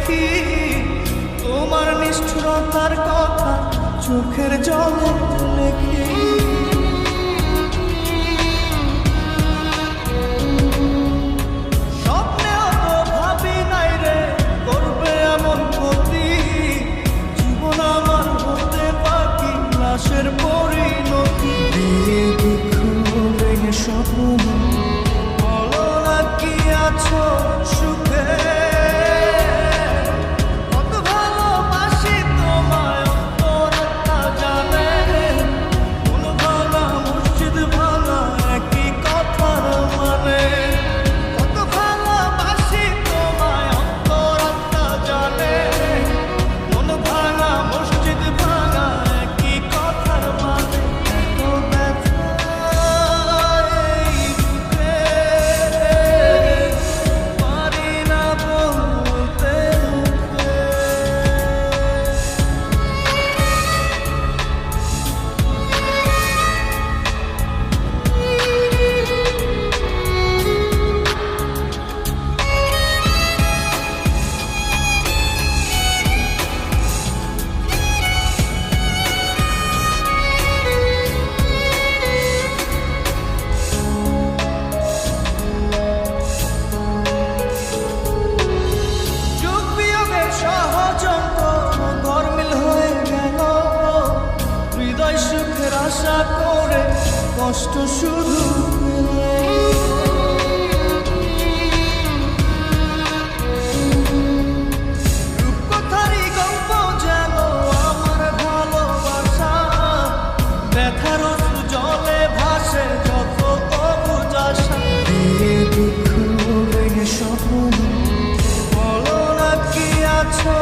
দেখি তোমার নিষ্ঠুরতার কথা চোখের জলে লেখি। স্বপ্নেও তো ভাবি নাই রে করবে এমন ক্ষতি, জীবন আমার হতে বাকি লাশের পরিণতি। দিয়ে দুঃখ ভেঙে স্বপ্ন বলো না কি আছো সুখে, কত ভালোবাসি তোমায় অন্তরটা জানে। কোন ভাঙা মসজিদ ভাঙা একই কথার মানে, কত ভালোবাসি তোমায় অন্তরটা জানে। কোন ভাঙা মসজিদ ভাঙা একই কথার মানে, এত ব্যথা এই বুকে পারি না বলতে মুখে। যুগ বিয়োগের ষড়যন্ত্র গরমিল হয়ে গেল, হৃদয় সুখের আশা করে কষ্ট শুধু পেল। রূপকথারই গল্প যেন আমার ভালোবাসা, ব্যথার অশ্রু জলে ভাসে যত অবুঝ আশা। দিয়ে দুঃখ ভেঙে স্বপ্ন বলো না কি আছো